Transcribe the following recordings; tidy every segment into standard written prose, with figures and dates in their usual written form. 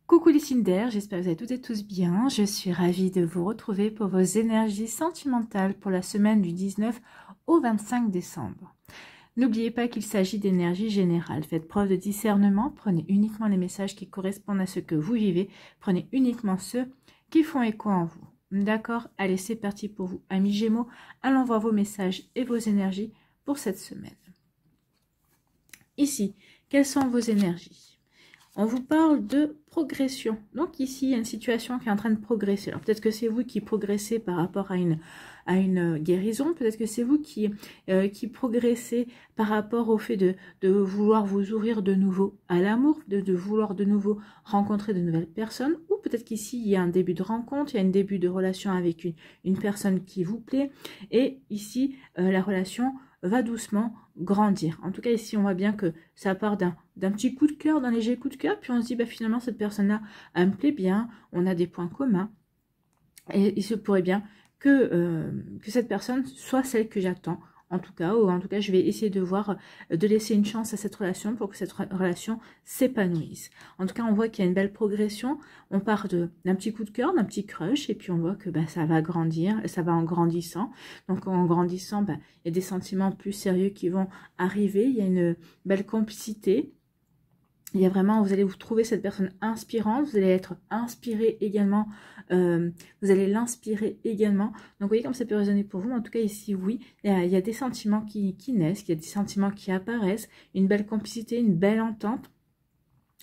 Coucou les Cinder, j'espère que vous allez toutes et tous bien. Je suis ravie de vous retrouver pour vos énergies sentimentales pour la semaine du 19 au 25 décembre. N'oubliez pas qu'il s'agit d'énergie générale. Faites preuve de discernement, prenez uniquement les messages qui correspondent à ce que vous vivez, prenez uniquement ceux qui font écho en vous. D'accord? Allez, c'est parti pour vous, amis Gémeaux. Allons voir vos messages et vos énergies pour cette semaine. Ici, quelles sont vos énergies? On vous parle de progression. Donc ici, il y a une situation qui est en train de progresser. Alors peut-être que c'est vous qui progressez par rapport à une guérison. Peut-être que c'est vous qui progressez par rapport au fait de vouloir vous ouvrir de nouveau à l'amour, de vouloir de nouveau rencontrer de nouvelles personnes. Ou peut-être qu'ici, il y a un début de rencontre, il y a un début de relation avec une personne qui vous plaît. Et ici, la relation va doucement grandir. En tout cas, ici, on voit bien que ça part d'un petit coup de cœur, d'un léger coup de cœur, puis on se dit, bah, finalement, cette personne-là, elle me plaît bien, on a des points communs, et il se pourrait bien que cette personne soit celle que j'attends, en tout cas, ou en tout cas, je vais essayer de voir, de laisser une chance à cette relation pour que cette relation s'épanouisse. En tout cas, on voit qu'il y a une belle progression, on part d'un petit coup de cœur, d'un petit crush, et puis on voit que bah, ça va grandir, ça va en grandissant. Donc en grandissant, bah, il y a des sentiments plus sérieux qui vont arriver, il y a une belle complicité. Il y a vraiment, vous allez vous trouver cette personne inspirante, vous allez être inspiré également, vous allez l'inspirer également. Donc vous voyez comme ça peut résonner pour vous, mais en tout cas ici, oui, il y a des sentiments qui naissent, il y a des sentiments qui apparaissent, une belle complicité, une belle entente.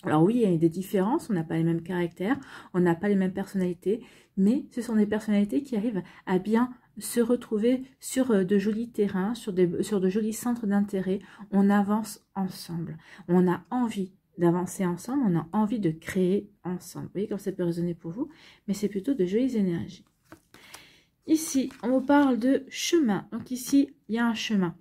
Alors oui, il y a des différences, on n'a pas les mêmes caractères, on n'a pas les mêmes personnalités, mais ce sont des personnalités qui arrivent à bien se retrouver sur de jolis terrains, sur de jolis centres d'intérêt. On avance ensemble, on a envie d'avancer ensemble, on a envie de créer ensemble. Vous voyez comme ça peut résonner pour vous, mais c'est plutôt de jolies énergies. Ici, on vous parle de chemin. Donc ici, il y a un chemin.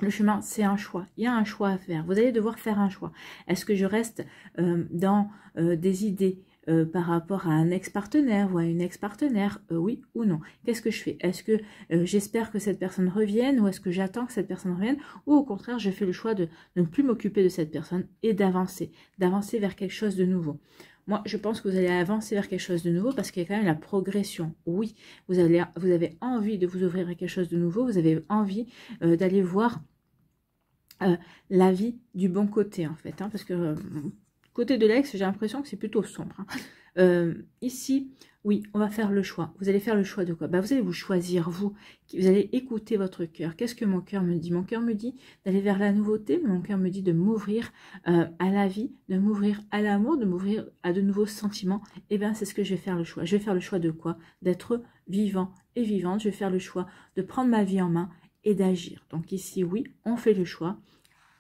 Le chemin, c'est un choix. Il y a un choix à faire. Vous allez devoir faire un choix. Est-ce que je reste dans des idées par rapport à un ex-partenaire ou à une ex-partenaire, oui ou non? Qu'est-ce que je fais? Est-ce que j'espère que cette personne revienne ou est-ce que j'attends que cette personne revienne? Ou au contraire, je fais le choix de ne plus m'occuper de cette personne et d'avancer vers quelque chose de nouveau. Moi, je pense que vous allez avancer vers quelque chose de nouveau parce qu'il y a quand même la progression. Oui, vous avez envie de vous ouvrir à quelque chose de nouveau, vous avez envie d'aller voir la vie du bon côté, en fait. Hein, parce que côté de l'ex, j'ai l'impression que c'est plutôt sombre. Hein. Ici, oui, on va faire le choix. Vous allez faire le choix de quoi? Bah, vous allez vous choisir, vous allez écouter votre cœur. Qu'est-ce que mon cœur me dit? Mon cœur me dit d'aller vers la nouveauté, mon cœur me dit de m'ouvrir à la vie, de m'ouvrir à l'amour, de m'ouvrir à de nouveaux sentiments. Et bien, c'est ce que je vais faire le choix. Je vais faire le choix de quoi? D'être vivant et vivante. Je vais faire le choix de prendre ma vie en main et d'agir. Donc ici, oui, on fait le choix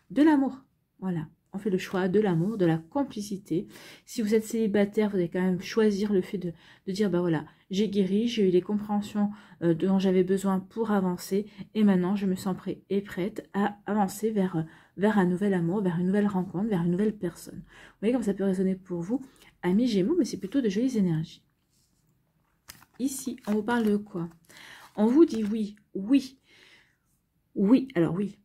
de l'amour. Voilà. On fait le choix de l'amour, de la complicité. Si vous êtes célibataire, vous allez quand même choisir le fait de dire, bah voilà, j'ai guéri, j'ai eu les compréhensions dont j'avais besoin pour avancer. Et maintenant, je me sens prêt et prête à avancer vers un nouvel amour, vers une nouvelle rencontre, vers une nouvelle personne. Vous voyez comme ça peut résonner pour vous, amis Gémeaux, mais c'est plutôt de jolies énergies. Ici, on vous parle de quoi? On vous dit oui, oui, oui, alors oui.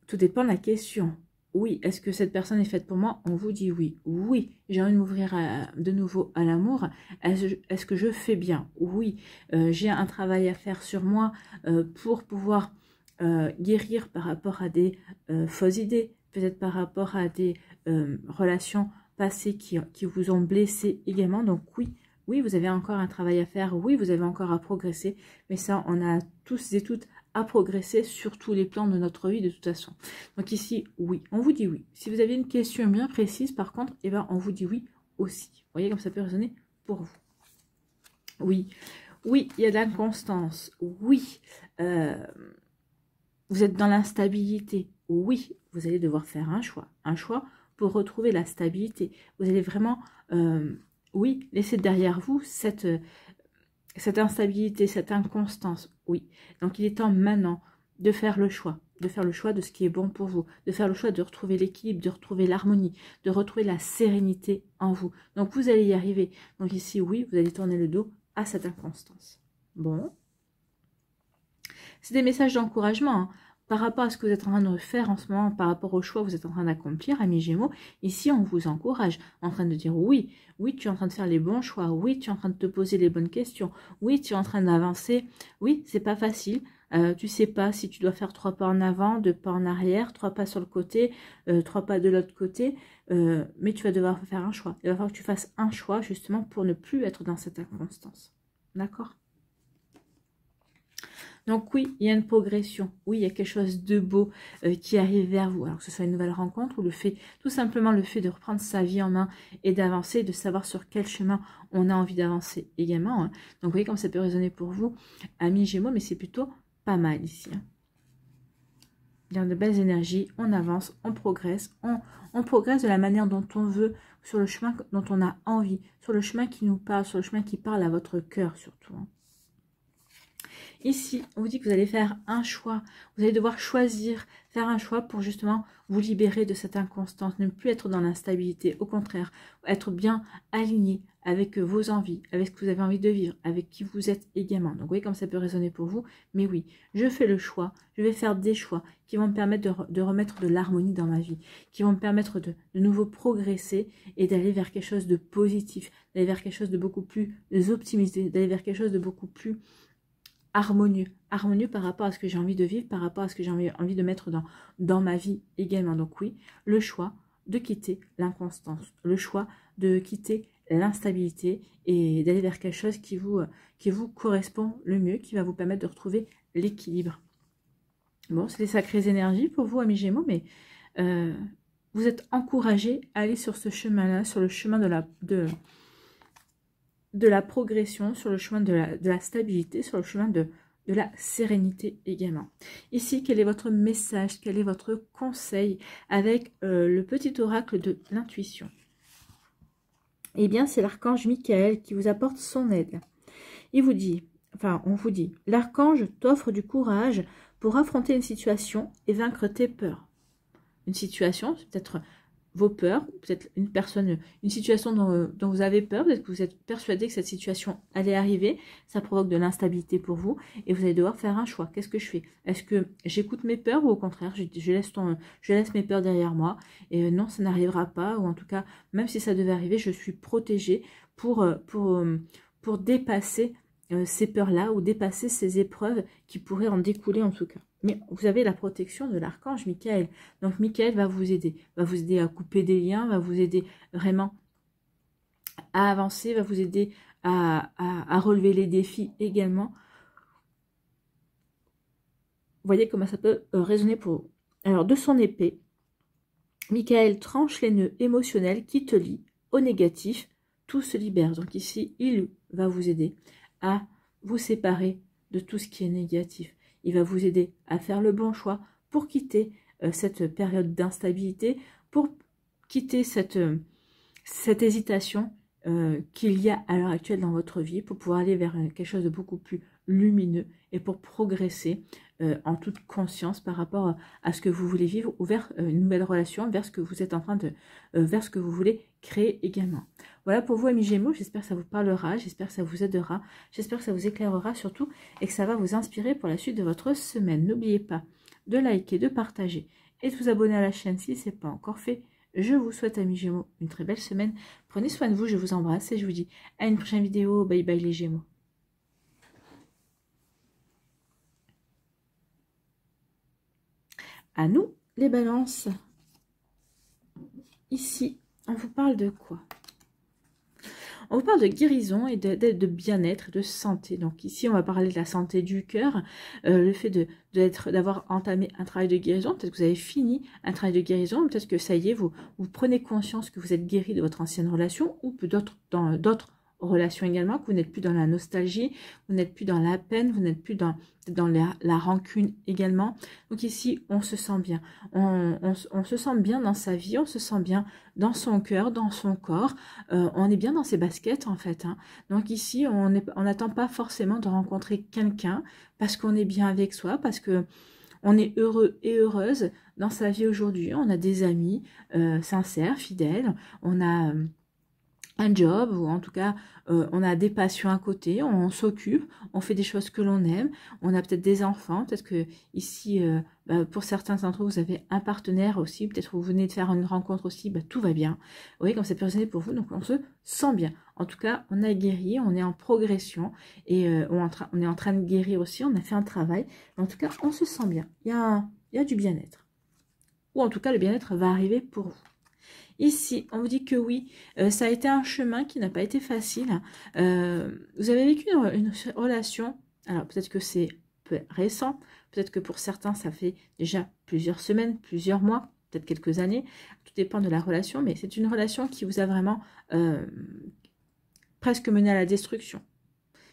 Tout dépend de la question. Oui, est-ce que cette personne est faite pour moi? On vous dit oui. Oui, j'ai envie de m'ouvrir de nouveau à l'amour. Est-ce que je fais bien? Oui, j'ai un travail à faire sur moi pour pouvoir guérir par rapport à des fausses idées, peut-être par rapport à des relations passées qui vous ont blessé également. Donc oui, oui, vous avez encore un travail à faire. Oui, vous avez encore à progresser. Mais ça, on a tous et toutes à progresser sur tous les plans de notre vie de toute façon. Donc ici, oui, on vous dit oui. Si vous avez une question bien précise, par contre, eh ben, on vous dit oui aussi. Vous voyez comme ça peut résonner pour vous. Oui, oui, il y a de l'inconstance. Oui, vous êtes dans l'instabilité. Oui, vous allez devoir faire un choix pour retrouver la stabilité. Vous allez vraiment, oui, laisser derrière vous cette instabilité, cette inconstance, oui. Donc, il est temps maintenant de faire le choix de ce qui est bon pour vous, de faire le choix de retrouver l'équilibre, de retrouver l'harmonie, de retrouver la sérénité en vous. Donc, vous allez y arriver. Donc, ici, oui, vous allez tourner le dos à cette inconstance. Bon. C'est des messages d'encouragement. Hein. par rapport à ce que vous êtes en train de faire en ce moment, par rapport au choix que vous êtes en train d'accomplir, amis Gémeaux, ici on vous encourage, en train de dire oui, oui tu es en train de faire les bons choix, oui tu es en train de te poser les bonnes questions, oui tu es en train d'avancer, oui c'est pas facile, tu sais pas si tu dois faire 3 pas en avant, 2 pas en arrière, 3 pas sur le côté, 3 pas de l'autre côté, mais tu vas devoir faire un choix. Il va falloir que tu fasses un choix justement pour ne plus être dans cette inconstance. D'accord ? Donc oui, il y a une progression, oui, il y a quelque chose de beau qui arrive vers vous. Alors que ce soit une nouvelle rencontre ou le fait, tout simplement le fait de reprendre sa vie en main et d'avancer, de savoir sur quel chemin on a envie d'avancer également. Hein. Donc vous voyez comme ça peut résonner pour vous, amis Gémeaux, mais c'est plutôt pas mal ici. Hein. Il y a de belles énergies, on avance, on progresse, on progresse de la manière dont on veut, sur le chemin dont on a envie, sur le chemin qui nous parle, sur le chemin qui parle à votre cœur surtout. Hein. Ici, on vous dit que vous allez faire un choix. Vous allez devoir choisir, faire un choix pour justement vous libérer de cette inconstance. Ne plus être dans l'instabilité. Au contraire, être bien aligné avec vos envies, avec ce que vous avez envie de vivre, avec qui vous êtes également. Donc, vous voyez comme ça peut résonner pour vous. Mais oui, je fais le choix. Je vais faire des choix qui vont me permettre de remettre de l'harmonie dans ma vie, qui vont me permettre de nouveau progresser et d'aller vers quelque chose de positif, d'aller vers quelque chose de beaucoup plus optimisé, d'aller vers quelque chose de beaucoup plus harmonieux par rapport à ce que j'ai envie de vivre, par rapport à ce que j'ai envie de mettre dans ma vie également. Donc oui, le choix de quitter l'inconstance, le choix de quitter l'instabilité et d'aller vers quelque chose qui vous correspond le mieux, qui va vous permettre de retrouver l'équilibre. Bon, c'est des sacrées énergies pour vous, amis Gémeaux, mais vous êtes encouragés à aller sur ce chemin-là, sur le chemin de la progression, sur le chemin de la stabilité, sur le chemin de la sérénité également. Ici, quel est votre message, quel est votre conseil avec le petit oracle de l'intuition? Eh bien, c'est l'archange Michael qui vous apporte son aide. Il vous dit, enfin, on vous dit, l'archange t'offre du courage pour affronter une situation et vaincre tes peurs. Une situation, c'est peut-être vos peurs, peut-être une situation dont vous avez peur, peut-être que vous êtes persuadé que cette situation allait arriver, ça provoque de l'instabilité pour vous, et vous allez devoir faire un choix. Qu'est-ce que je fais? Est-ce que j'écoute mes peurs ou au contraire, je laisse mes peurs derrière moi, et non, ça n'arrivera pas, ou en tout cas, même si ça devait arriver, je suis protégée pour dépasser ces peurs-là, ou dépasser ces épreuves qui pourraient en découler en tout cas. Mais vous avez la protection de l'archange Michael. Donc Michael va vous aider à couper des liens, va vous aider vraiment à avancer, va vous aider à relever les défis également. Vous voyez comment ça peut résonner pour vous. Alors de son épée, Michael tranche les nœuds émotionnels qui te lient au négatif, tout se libère. Donc ici, il va vous aider à vous séparer de tout ce qui est négatif. Il va vous aider à faire le bon choix pour quitter cette période d'instabilité, pour quitter cette hésitation qu'il y a à l'heure actuelle dans votre vie, pour pouvoir aller vers quelque chose de beaucoup plus lumineux et pour progresser en toute conscience par rapport à ce que vous voulez vivre ou vers une nouvelle relation, vers ce que vous êtes en train de, vers ce que vous voulez créer également. Voilà pour vous, amis Gémeaux, j'espère que ça vous parlera, j'espère que ça vous aidera, j'espère que ça vous éclairera surtout et que ça va vous inspirer pour la suite de votre semaine. N'oubliez pas de liker, de partager et de vous abonner à la chaîne si ce n'est pas encore fait. Je vous souhaite, amis Gémeaux, une très belle semaine. Prenez soin de vous, je vous embrasse et je vous dis à une prochaine vidéo. Bye bye les Gémeaux. À nous, les balances. Ici, on vous parle de quoi? On vous parle de guérison et de bien-être, de santé. Donc ici, on va parler de la santé du cœur, le fait d'avoir entamé un travail de guérison. Peut-être que vous avez fini un travail de guérison, peut-être que ça y est, vous prenez conscience que vous êtes guéri de votre ancienne relation ou dans d'autres relations également, que vous n'êtes plus dans la nostalgie, vous n'êtes plus dans la peine, vous n'êtes plus dans la rancune également. Donc ici, on se sent bien. On se sent bien dans sa vie, on se sent bien dans son cœur, dans son corps. On est bien dans ses baskets en fait. Hein. Donc ici, on n'attend pas forcément de rencontrer quelqu'un parce qu'on est bien avec soi, parce que on est heureux et heureuse dans sa vie aujourd'hui. On a des amis sincères, fidèles. On a un job, ou en tout cas on a des passions à côté, on s'occupe, on fait des choses que l'on aime, on a peut-être des enfants, peut-être que ici pour certains d'entre vous, vous avez un partenaire aussi, peut-être vous venez de faire une rencontre aussi, tout va bien. Vous voyez comme cette personne est pour vous, donc on se sent bien. En tout cas, on a guéri, on est en progression et on est en train de guérir aussi, on a fait un travail, mais en tout cas on se sent bien, il y a du bien-être. Ou en tout cas le bien-être va arriver pour vous. Ici, on vous dit que oui, ça a été un chemin qui n'a pas été facile. Vous avez vécu une relation, alors peut-être que c'est peu récent, peut-être que pour certains, ça fait déjà plusieurs semaines, plusieurs mois, peut-être quelques années. Tout dépend de la relation, mais c'est une relation qui vous a vraiment presque mené à la destruction,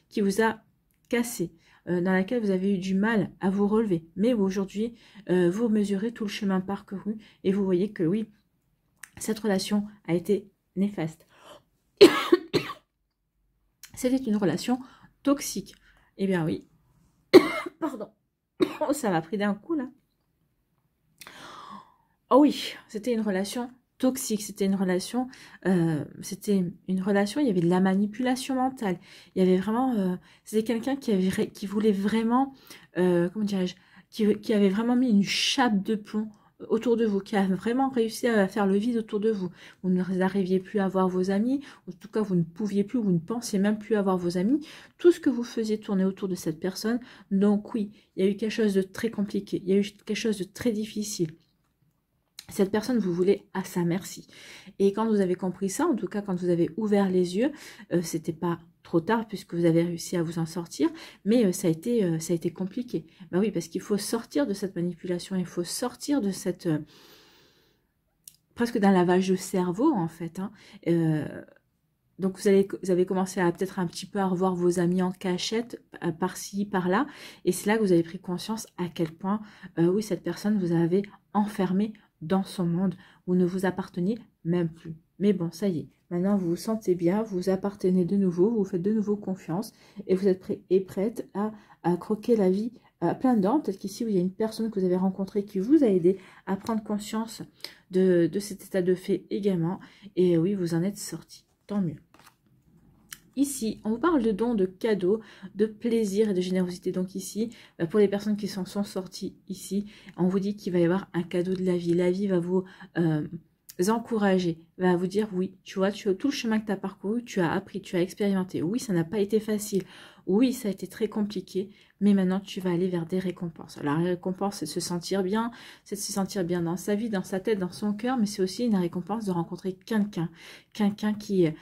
qui vous a cassé, dans laquelle vous avez eu du mal à vous relever. Mais aujourd'hui, vous mesurez tout le chemin parcouru et vous voyez que oui, cette relation a été néfaste. C'était une relation toxique. Eh bien oui. Pardon. Oh, ça m'a pris d'un coup là. Oh oui, c'était une relation toxique. C'était une relation, il y avait de la manipulation mentale. Il y avait vraiment, c'était quelqu'un qui voulait vraiment, comment dirais-je, qui avait vraiment mis une chape de plomb autour de vous, qui a vraiment réussi à faire le vide autour de vous. Vous n'arriviez plus à voir vos amis, en tout cas vous ne pouviez plus, vous ne pensiez même plus avoir vos amis. Tout ce que vous faisiez tourner autour de cette personne. Donc oui, il y a eu quelque chose de très compliqué, il y a eu quelque chose de très difficile. Cette personne vous voulait à sa merci. Et quand vous avez compris ça, en tout cas quand vous avez ouvert les yeux, c'était pas trop tard puisque vous avez réussi à vous en sortir, mais ça a été compliqué. Ben oui, parce qu'il faut sortir de cette manipulation, il faut sortir de cette presque d'un lavage de cerveau en fait. Hein. Donc vous avez commencé à peut-être un petit peu à revoir vos amis en cachette, par-ci, par-là, et c'est là que vous avez pris conscience à quel point, oui, cette personne vous avait enfermé dans son monde, vous ne vous apparteniez même plus. Mais bon, ça y est, maintenant vous vous sentez bien, vous vous appartenez de nouveau, vous vous faites de nouveau confiance, et vous êtes prêt et prête à croquer la vie à plein dents. Peut-être qu'ici, il y a une personne que vous avez rencontrée qui vous a aidé à prendre conscience de cet état de fait également, et oui, vous en êtes sorti. Tant mieux. Ici, on vous parle de dons, de cadeaux, de plaisir et de générosité. Donc ici, pour les personnes qui s'en sont sorties ici, on vous dit qu'il va y avoir un cadeau de la vie. La vie va vous encourager, va vous dire oui, tu vois, tout le chemin que tu as parcouru, tu as appris, tu as expérimenté. Oui, ça n'a pas été facile. Oui, ça a été très compliqué, mais maintenant tu vas aller vers des récompenses. Alors la récompense, c'est de se sentir bien, c'est de se sentir bien dans sa vie, dans sa tête, dans son cœur, mais c'est aussi une récompense de rencontrer quelqu'un qui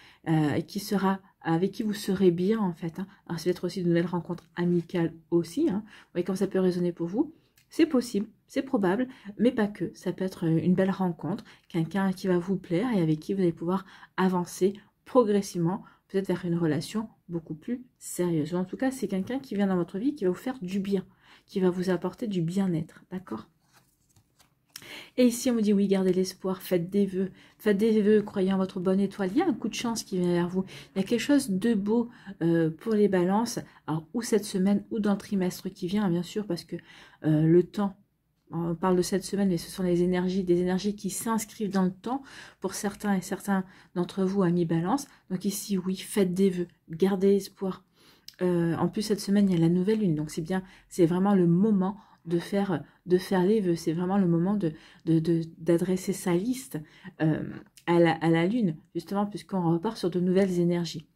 sera avec qui vous serez bien en fait. Hein. Alors c'est peut-être aussi de nouvelles rencontres amicales aussi. Hein. Vous voyez comme ça peut résonner pour vous. C'est possible, c'est probable, mais pas que. Ça peut être une belle rencontre, quelqu'un qui va vous plaire et avec qui vous allez pouvoir avancer progressivement, peut-être vers une relation beaucoup plus sérieuse. Ou en tout cas, c'est quelqu'un qui vient dans votre vie, qui va vous faire du bien, qui va vous apporter du bien-être, d'accord ? Et ici, on me dit, oui, gardez l'espoir, faites des vœux, croyez en votre bonne étoile. Il y a un coup de chance qui vient vers vous. Il y a quelque chose de beau pour les balances. Alors, ou cette semaine, ou dans le trimestre qui vient, bien sûr, parce que le temps, on parle de cette semaine, mais ce sont des énergies qui s'inscrivent dans le temps pour certains et certains d'entre vous, amis balance. Donc ici, oui, faites des vœux, gardez espoir. En plus, cette semaine, il y a la nouvelle lune, donc c'est bien, c'est vraiment le moment de faire les vœux. C'est vraiment le moment d'adresser sa liste à la lune, justement, puisqu'on repart sur de nouvelles énergies.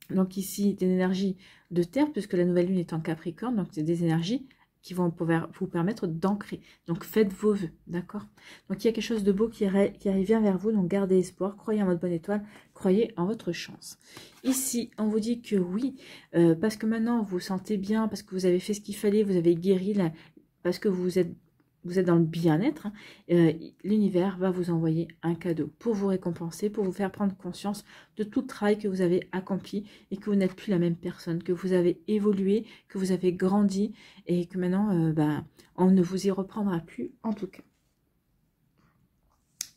Donc ici, des énergies de terre, puisque la nouvelle lune est en Capricorne, donc c'est des énergies qui vont pouvoir vous permettre d'ancrer. Donc faites vos vœux, d'accord? Donc il y a quelque chose de beau qui vient vers vous, donc gardez espoir, croyez en votre bonne étoile, croyez en votre chance. Ici, on vous dit que oui, parce que maintenant vous vous sentez bien, parce que vous avez fait ce qu'il fallait, vous avez guéri, parce que vous êtes dans le bien-être, hein, l'univers va vous envoyer un cadeau pour vous récompenser, pour vous faire prendre conscience de tout le travail que vous avez accompli et que vous n'êtes plus la même personne, que vous avez évolué, que vous avez grandi et que maintenant, on ne vous y reprendra plus en tout cas.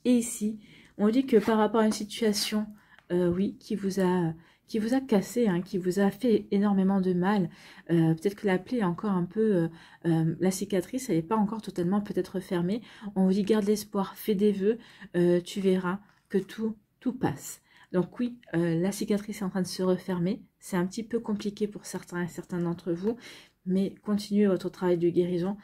Et ici, on dit que par rapport à une situation, oui, qui vous a cassé, hein, qui vous a fait énormément de mal. Peut-être que la plaie est encore un peu... la cicatrice, elle n'est pas encore totalement peut-être fermée. On vous dit, garde l'espoir, fais des vœux, tu verras que tout passe. Donc oui, la cicatrice est en train de se refermer. C'est un petit peu compliqué pour certains et certains d'entre vous, mais continuez votre travail de guérison.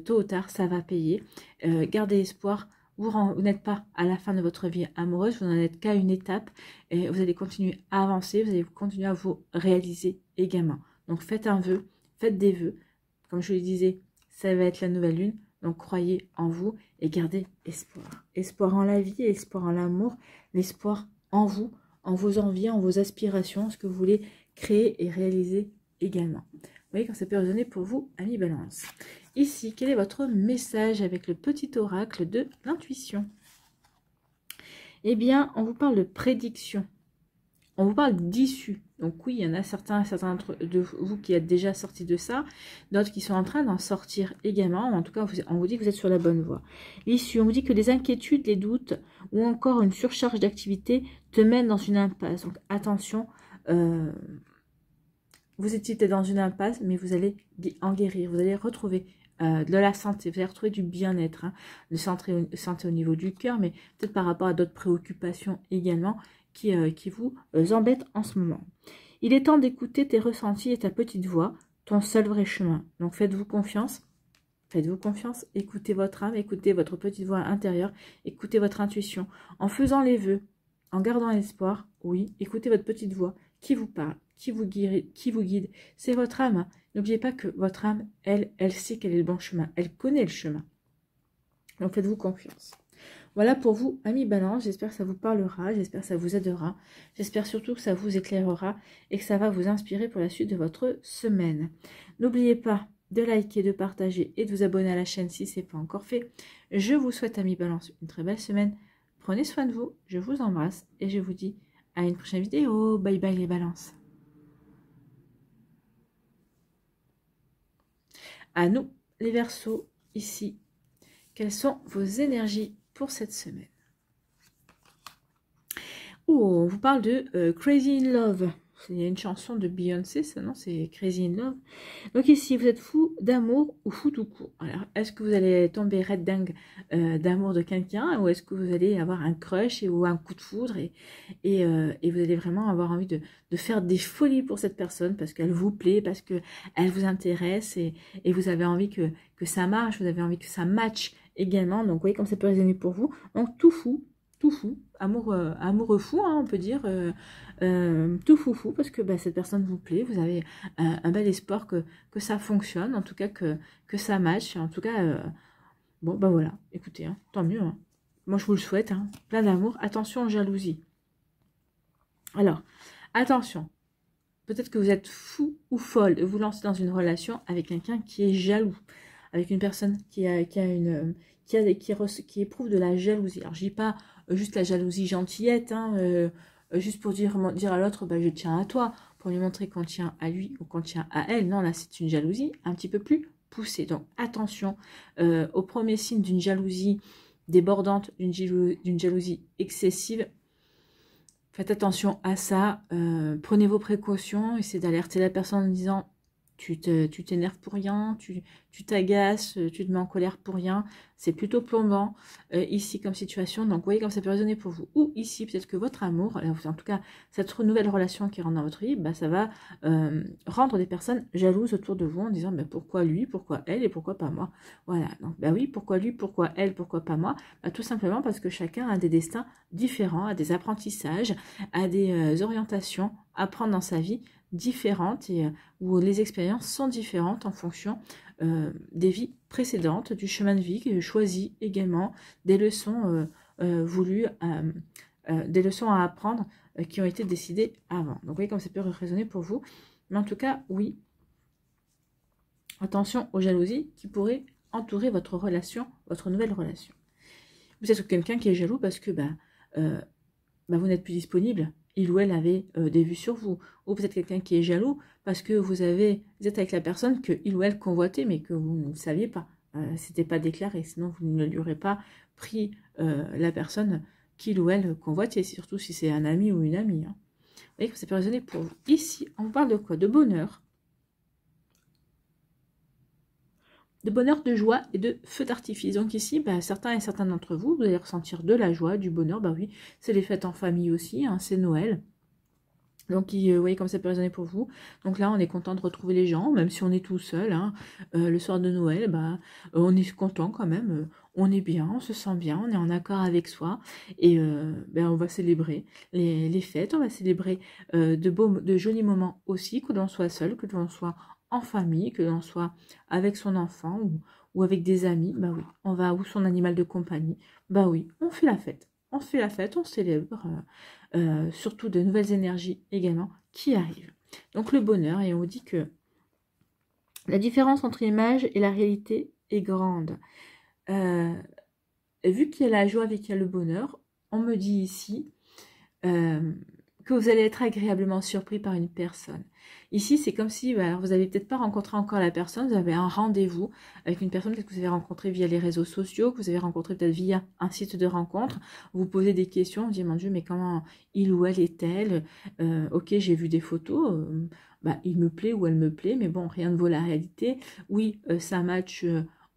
Tôt ou tard, ça va payer. Gardez espoir. Vous n'êtes pas à la fin de votre vie amoureuse, vous n'en êtes qu'à une étape et vous allez continuer à avancer, vous allez continuer à vous réaliser également. Donc faites un vœu, faites des vœux. Comme je le disais, ça va être la nouvelle lune. Donc croyez en vous et gardez espoir. Espoir en la vie, espoir en l'amour, l'espoir en vous, en vos envies, en vos aspirations, ce que vous voulez créer et réaliser également. Vous voyez quand ça peut résonner pour vous, amis Balance. Ici, quel est votre message avec le petit oracle de l'intuition? Eh bien, on vous parle de prédiction. On vous parle d'issue. Donc oui, il y en a certains de vous qui êtes déjà sortis de ça, d'autres qui sont en train d'en sortir également. En tout cas, on vous dit que vous êtes sur la bonne voie. L'issue, on vous dit que les inquiétudes, les doutes ou encore une surcharge d'activité te mènent dans une impasse. Donc attention, vous étiez dans une impasse, mais vous allez en guérir. Vous allez retrouver de la santé, vous allez retrouver du bien-être, hein, de santé au niveau du cœur, mais peut-être par rapport à d'autres préoccupations également qui vous embêtent en ce moment. Il est temps d'écouter tes ressentis et ta petite voix, ton seul vrai chemin. Donc faites-vous confiance, écoutez votre âme, écoutez votre petite voix intérieure, écoutez votre intuition. En faisant les vœux, en gardant l'espoir, oui, écoutez votre petite voix qui vous parle, qui vous guide. C'est votre âme. N'oubliez pas que votre âme, elle sait quel est le bon chemin. Elle connaît le chemin. Donc faites-vous confiance. Voilà pour vous, amis Balance. J'espère que ça vous parlera. J'espère que ça vous aidera. J'espère surtout que ça vous éclairera et que ça va vous inspirer pour la suite de votre semaine. N'oubliez pas de liker, de partager et de vous abonner à la chaîne si ce n'est pas encore fait. Je vous souhaite, amis Balance, une très belle semaine. Prenez soin de vous. Je vous embrasse et je vous dis à une prochaine vidéo. Bye bye les Balances. À nous, les Verseaux, ici. Quelles sont vos énergies pour cette semaine? Oh, on vous parle de Crazy in Love. Il y a une chanson de Beyoncé, ça non, c'est Crazy in Love. Donc ici, vous êtes fou d'amour ou fou tout court. Alors, est-ce que vous allez tomber red dingue d'amour de quelqu'un ou est-ce que vous allez avoir un crush ou un coup de foudre et vous allez vraiment avoir envie de faire des folies pour cette personne parce qu'elle vous plaît, parce qu'elle vous intéresse et vous avez envie que ça marche, vous avez envie que ça matche également. Donc, vous voyez comme ça peut résonner pour vous. Donc, tout fou, amoureux fou, hein, on peut dire, tout foufou, parce que cette personne vous plaît, vous avez un bel espoir que ça fonctionne, en tout cas que ça matche, en tout cas, bon, voilà, écoutez, hein, tant mieux, hein. Moi je vous le souhaite, hein, plein d'amour, attention, jalousie. Alors, attention, peut-être que vous êtes fou ou folle de vous lancer dans une relation avec quelqu'un qui est jaloux, avec une personne qui éprouve de la jalousie. Alors, je dis pas juste la jalousie gentillette, hein, juste pour dire à l'autre, je tiens à toi, pour lui montrer qu'on tient à lui ou qu'on tient à elle. Non, là, c'est une jalousie un petit peu plus poussée. Donc, attention au premier signe d'une jalousie débordante, d'une jalousie excessive. Faites attention à ça. Prenez vos précautions. Essayez d'alerter la personne en disant... Tu t'énerves pour rien, tu t'agaces, tu te mets en colère pour rien. C'est plutôt plombant ici comme situation. Donc, vous voyez comme ça peut résonner pour vous. Ou ici, peut-être que votre amour, en tout cas, cette nouvelle relation qui rentre dans votre vie, ça va rendre des personnes jalouses autour de vous en disant pourquoi lui, pourquoi elle et pourquoi pas moi. Voilà. Donc, oui, pourquoi lui, pourquoi elle, pourquoi pas moi? Tout simplement parce que chacun a des destins différents, a des apprentissages, a des orientations à prendre dans sa vie différentes et où les expériences sont différentes en fonction des vies précédentes, du chemin de vie choisi également, des leçons voulues, des leçons à apprendre qui ont été décidées avant. Donc vous voyez comme ça peut résonner pour vous. Mais en tout cas, oui, attention aux jalousies qui pourraient entourer votre relation, votre nouvelle relation. Vous êtes quelqu'un qui est jaloux parce que vous n'êtes plus disponible. Il ou elle avait des vues sur vous. Ou peut-être quelqu'un qui est jaloux parce que vous êtes avec la personne que il ou elle convoitait, mais que vous ne saviez pas. C'était pas déclaré, sinon vous ne lui aurez pas pris la personne qu'il ou elle convoitait, surtout si c'est un ami ou une amie. Hein. Vous voyez que ça peut résonner pour vous. Ici, on parle de quoi? De bonheur. de bonheur, de joie et de feu d'artifice. Donc ici, bah, certains et certaines d'entre vous, vous allez ressentir de la joie, du bonheur. Bah oui, c'est les fêtes en famille aussi, hein, c'est Noël. Donc, vous voyez comme ça peut résonner pour vous. Donc là, on est content de retrouver les gens, même si on est tout seul. Hein. Le soir de Noël, bah, on est content quand même. On est bien, on se sent bien, on est en accord avec soi. Et ben, on va célébrer les fêtes, on va célébrer de jolis moments aussi, que l'on soit seul, que l'on soit en famille, que l'on soit avec son enfant ou avec des amis. Bah oui, on va, ou son animal de compagnie. Bah oui, on fait la fête. On fait la fête, on célèbre. Surtout de nouvelles énergies également qui arrivent. Donc le bonheur, et on vous dit que la différence entre l'image et la réalité est grande. Vu qu'il y a la joie et qu'il y a le bonheur, on me dit ici que vous allez être agréablement surpris par une personne. Ici, c'est comme si, alors vous n'avez peut-être pas rencontré encore la personne, vous avez un rendez-vous avec une personne que vous avez rencontrée via les réseaux sociaux, que vous avez rencontré peut-être via un site de rencontre. Vous posez des questions, vous dites, mon Dieu, mais comment il ou elle est-elle Ok, j'ai vu des photos, bah, il me plaît ou elle me plaît, mais bon, rien ne vaut la réalité. Oui, ça match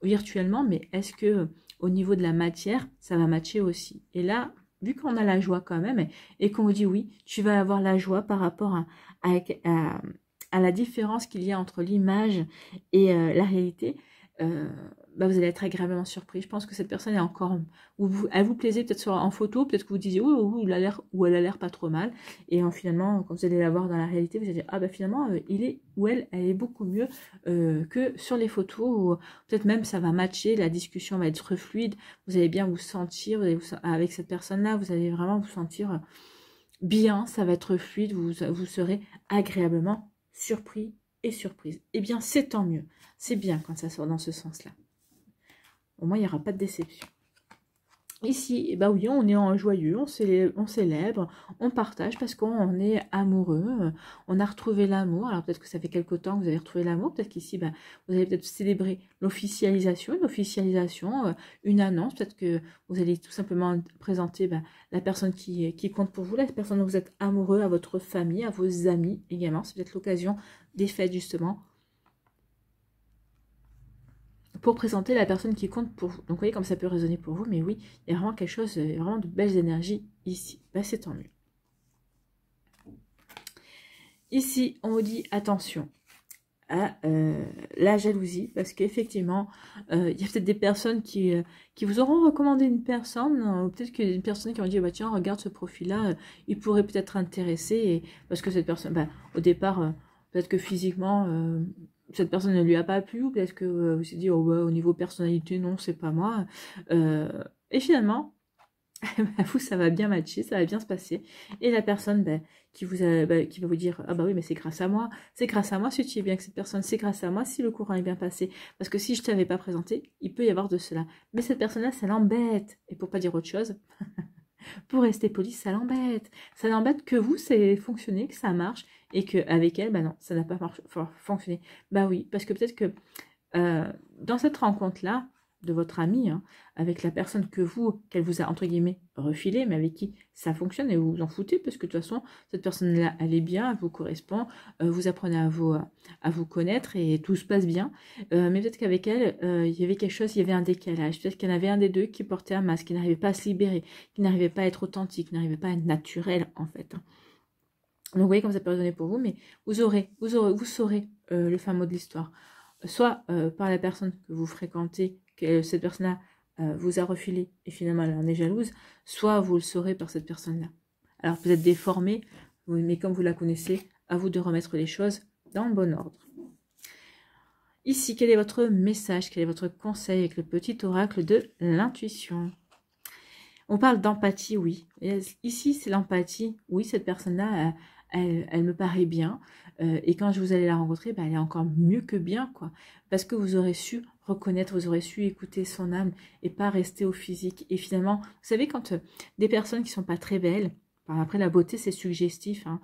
virtuellement, mais est-ce que au niveau de la matière, ça va matcher aussi? Et là, vu qu'on a la joie quand même, et qu'on vous dit oui, tu vas avoir la joie par rapport à la différence qu'il y a entre l'image et la réalité, bah vous allez être agréablement surpris. Je pense que cette personne est encore, elle vous plaisait peut-être en photo, peut-être que vous disiez oui, il a l'air, ou elle a l'air pas trop mal, et finalement, quand vous allez la voir dans la réalité, vous allez dire ah bah finalement, il est ou elle est beaucoup mieux que sur les photos, ou peut-être même ça va matcher, la discussion va être fluide, vous allez bien vous sentir, avec cette personne-là, vous allez vraiment vous sentir bien, ça va être fluide, vous serez agréablement surpris et surprise. Eh bien, c'est tant mieux. C'est bien quand ça sort dans ce sens-là. Au moins, il n'y aura pas de déception. Ici, eh ben oui, on est en joyeux, on célèbre, on partage parce qu'on est amoureux, on a retrouvé l'amour. Alors peut-être que ça fait quelque temps que vous avez retrouvé l'amour, peut-être qu'ici, ben, vous allez peut-être célébrer l'officialisation, une annonce, peut-être que vous allez tout simplement présenter ben, la personne qui compte pour vous, la personne dont vous êtes amoureux, à votre famille, à vos amis également. C'est peut-être l'occasion des fêtes justement, pour présenter la personne qui compte pour vous. Donc vous voyez comme ça peut résonner pour vous, mais oui, il y a vraiment quelque chose, vraiment de belles énergies ici. Ben, c'est tant mieux. Ici, on vous dit attention à la jalousie, parce qu'effectivement, il y a peut-être des personnes qui vous auront recommandé une personne, peut-être qu'il y a une personne qui ont dit, bah, tiens, regarde ce profil-là, il pourrait peut-être intéresser, parce que cette personne, bah, au départ, peut-être que physiquement, cette personne ne lui a pas plu, ou peut-être que vous s'est dit, oh, bah, au niveau personnalité, non, c'est pas moi. Et finalement, vous, ça va bien matcher, ça va bien se passer. Et la personne qui va vous dire, ah bah oui, mais c'est grâce à moi si tu es bien avec cette personne, c'est grâce à moi si le courant est bien passé. Parce que si je ne t'avais pas présenté, il peut y avoir de cela. Mais cette personne-là, ça l'embête. Et pour pas dire autre chose, pour rester poli, ça l'embête. Ça l'embête que vous, c'est fonctionné, que ça marche, et qu'avec elle, bah non, ça n'a pas fonctionné. Bah oui, parce que peut-être que dans cette rencontre-là, de votre ami, hein, avec la personne qu'elle vous a, entre guillemets, refilée, mais avec qui ça fonctionne et vous vous en foutez, parce que de toute façon, cette personne-là, elle est bien, elle vous correspond, vous apprenez à vous connaître et tout se passe bien. Mais peut-être qu'avec elle, il y avait quelque chose, il y avait un décalage. Peut-être qu'il y en avait un des deux qui portait un masque, qui n'arrivait pas à se libérer, qui n'arrivait pas à être authentique, qui n'arrivait pas à être naturel, en fait. Donc, vous voyez comme ça peut résonner pour vous, mais vous saurez le fin mot de l'histoire. Soit par la personne que vous fréquentez, que cette personne-là vous a refilé et finalement elle en est jalouse, soit vous le saurez par cette personne-là. Alors vous êtes déformé, mais comme vous la connaissez, à vous de remettre les choses dans le bon ordre. Ici, quel est votre message, quel est votre conseil avec le petit oracle de l'intuition? On parle d'empathie, oui. Et ici, c'est l'empathie. Oui, cette personne-là, elle me paraît bien. Et quand vous allez la rencontrer, elle est encore mieux que bien, quoi. Parce que vous aurez su reconnaître, vous aurez su écouter son âme et pas rester au physique. Et finalement, vous savez, quand des personnes qui sont pas très belles, après la beauté c'est suggestif, hein,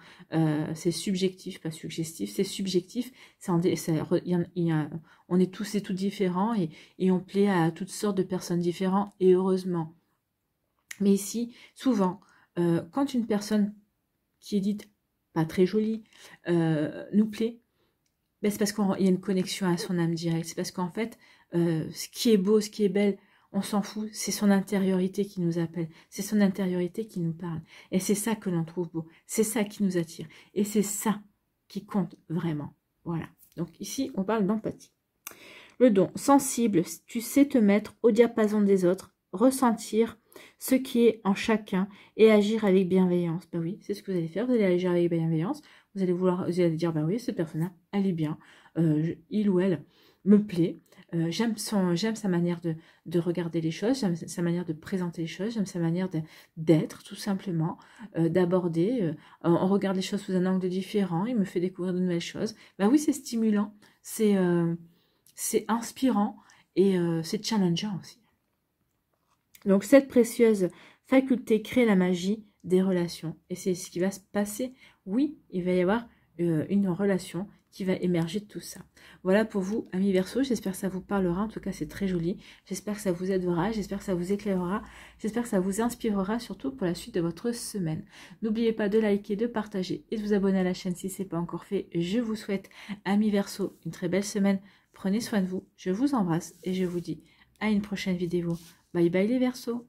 c'est subjectif, pas suggestif, c'est subjectif. On est tous et toutes différents et on plaît à toutes sortes de personnes différentes et heureusement. Mais ici, souvent, quand une personne qui est dite pas très jolie nous plaît, c'est parce qu'il y a une connexion à son âme directe. C'est parce qu'en fait, ce qui est beau, ce qui est belle, on s'en fout, c'est son intériorité qui nous appelle, c'est son intériorité qui nous parle. Et c'est ça que l'on trouve beau, c'est ça qui nous attire. Et c'est ça qui compte vraiment. Voilà. Donc ici, on parle d'empathie. Le don, sensible, tu sais te mettre au diapason des autres, ressentir ce qui est en chacun et agir avec bienveillance. Ben oui, c'est ce que vous allez faire, vous allez agir avec bienveillance, vous allez dire, ben oui, cette personne-là, elle est bien, il ou elle me plaît, j'aime sa manière de regarder les choses, j'aime sa manière de présenter les choses, j'aime sa manière d'être, tout simplement, d'aborder, on regarde les choses sous un angle différent, il me fait découvrir de nouvelles choses. Ben oui, c'est stimulant, c'est inspirant et c'est challengeant aussi. Donc cette précieuse faculté crée la magie des relations. Et c'est ce qui va se passer. Oui, il va y avoir une relation qui va émerger de tout ça. Voilà pour vous, amis Verseau. J'espère que ça vous parlera. En tout cas, c'est très joli. J'espère que ça vous aidera. J'espère que ça vous éclairera. J'espère que ça vous inspirera, surtout pour la suite de votre semaine. N'oubliez pas de liker, de partager et de vous abonner à la chaîne si ce n'est pas encore fait. Je vous souhaite, amis Verseau, une très belle semaine. Prenez soin de vous. Je vous embrasse et je vous dis à une prochaine vidéo. Bye bye les Verseaux.